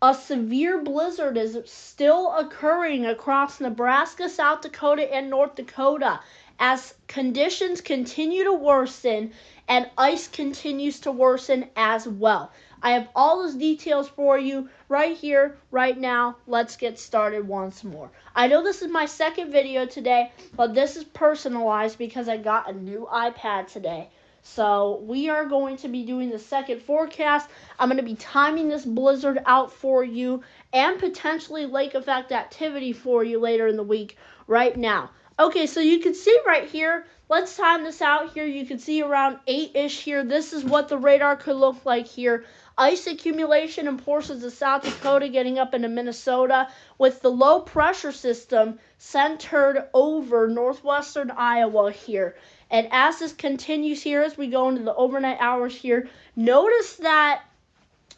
a severe blizzard is still occurring across Nebraska, South Dakota, and North Dakota as conditions continue to worsen and ice continues to worsen as well. I have all those details for you right here, right now. Let's get started once more. I know this is my second video today, but this is personalized because I got a new iPad today. So we are going to be doing the second forecast. I'm going to be timing this blizzard out for you and potentially lake effect activity for you later in the week right now. Okay, so you can see right here, let's time this out here. You can see around 8-ish here. This is what the radar could look like here. Ice accumulation in portions of South Dakota getting up into Minnesota with the low pressure system centered over northwestern Iowa here. And as this continues here, as we go into the overnight hours here, notice that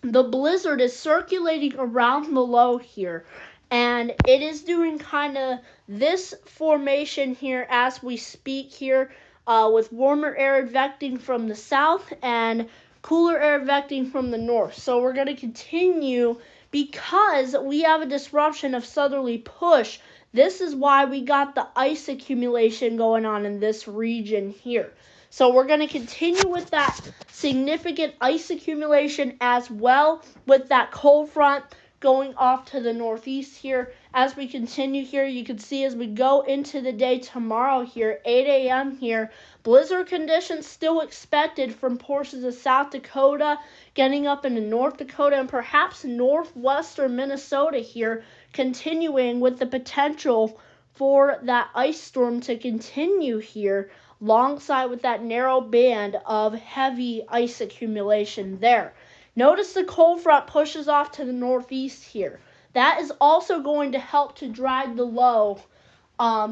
the blizzard is circulating around the low here. And it is doing kind of this formation here as we speak here with warmer air advecting from the south and cooler air advecting from the north. So we're going to continue because we have a disruption of southerly push. This is why we got the ice accumulation going on in this region here. So we're going to continue with that significant ice accumulation as well with that cold front going off to the northeast here. As we continue here, you can see as we go into the day tomorrow here, 8 a.m. here, blizzard conditions still expected from portions of South Dakota, getting up into North Dakota and perhaps northwestern Minnesota here, continuing with the potential for that ice storm to continue here alongside with that narrow band of heavy ice accumulation there. Notice the cold front pushes off to the northeast here. That is also going to help to drag the low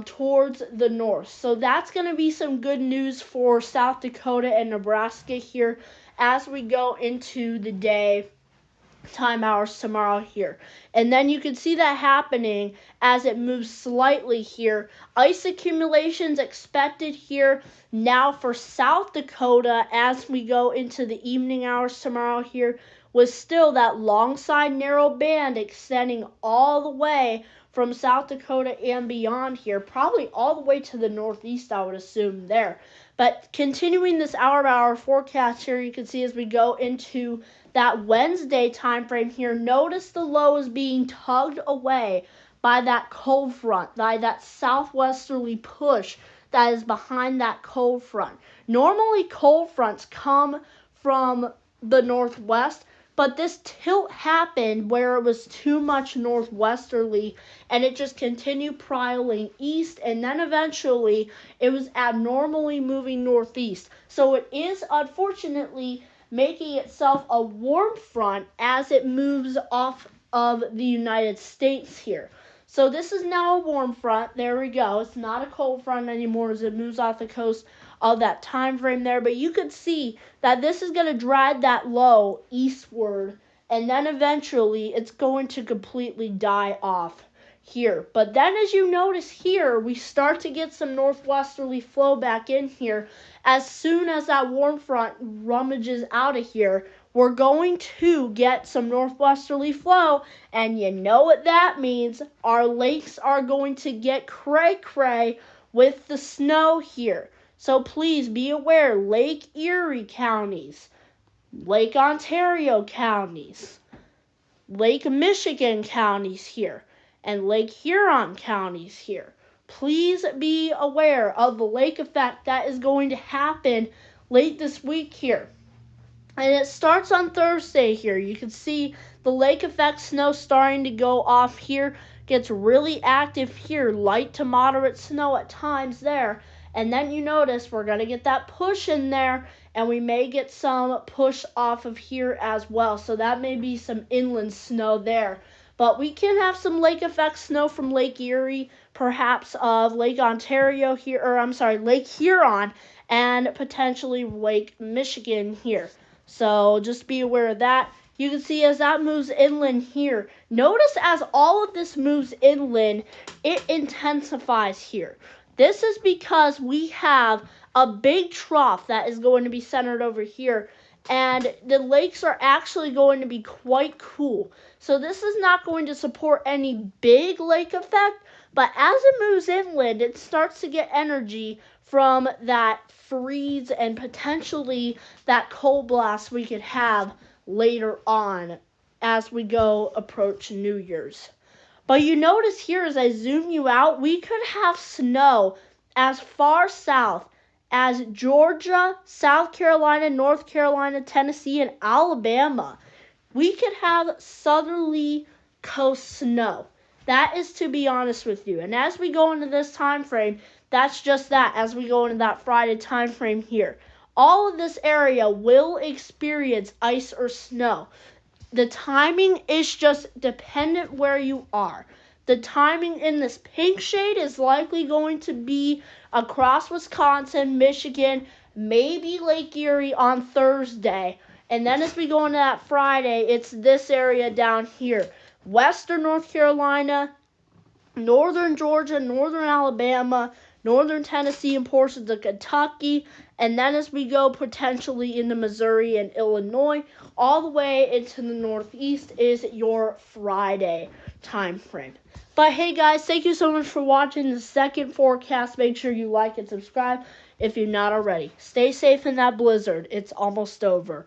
towards the north. So that's going to be some good news for South Dakota and Nebraska here as we go into the day time hours tomorrow here. And then you can see that happening as it moves slightly here. Ice accumulations expected here now for South Dakota as we go into the evening hours tomorrow here, with still that long side narrow band extending all the way from South Dakota and beyond here, probably all the way to the northeast, I would assume there. But continuing this hour-by-hour forecast here, you can see as we go into that Wednesday time frame here, notice the low is being tugged away by that cold front, by that southwesterly push that is behind that cold front. Normally cold fronts come from the northwest, but this tilt happened where it was too much northwesterly and it just continued prowling east, and then eventually it was abnormally moving northeast. So it is unfortunately making itself a warm front as it moves off of the United States here. So this is now a warm front. There we go. It's not a cold front anymore as it moves off the coast of that time frame there. But you could see that this is going to drag that low eastward, and then eventually it's going to completely die off here. But then as you notice here, we start to get some northwesterly flow back in here. As soon as that warm front rummages out of here, we're going to get some northwesterly flow, and you know what that means. Our lakes are going to get cray-cray with the snow here. So please be aware, Lake Erie counties, Lake Ontario counties, Lake Michigan counties here, and Lake Huron counties here. Please be aware of the lake effect that is going to happen late this week here. And it starts on Thursday here. You can see the lake effect snow starting to go off here. Gets really active here. Light to moderate snow at times there. And then you notice we're going to get that push in there. And we may get some push off of here as well. So that may be some inland snow there. But we can have some lake effect snow from Lake Erie, perhaps of Lake Ontario here, or I'm sorry, Lake Huron, and potentially Lake Michigan here. So just be aware of that. You can see as that moves inland here, notice as all of this moves inland, it intensifies here. This is because we have a big trough that is going to be centered over here. and the lakes are actually going to be quite cool. So this is not going to support any big lake effect, but as it moves inland, it starts to get energy from that freeze and potentially that cold blast we could have later on as we go approach New Year's. But you notice here as I zoom you out, we could have snow as far south as Georgia, South Carolina, North Carolina, Tennessee, and Alabama. We could have southerly coast snow. That is to be honest with you. And as we go into this time frame, that's just that. As we go into that Friday time frame here, all of this area will experience ice or snow. The timing is just dependent where you are. The timing in this pink shade is likely going to be across Wisconsin, Michigan, maybe Lake Erie on Thursday. And then as we go into that Friday, it's this area down here. Western North Carolina, northern Georgia, northern Alabama, northern Tennessee, and portions of Kentucky. And then as we go potentially into Missouri and Illinois, all the way into the northeast is your Friday time frame. But hey guys, thank you so much for watching the second forecast. Make sure you like and subscribe if you're not already. Stay safe in that blizzard. It's almost over.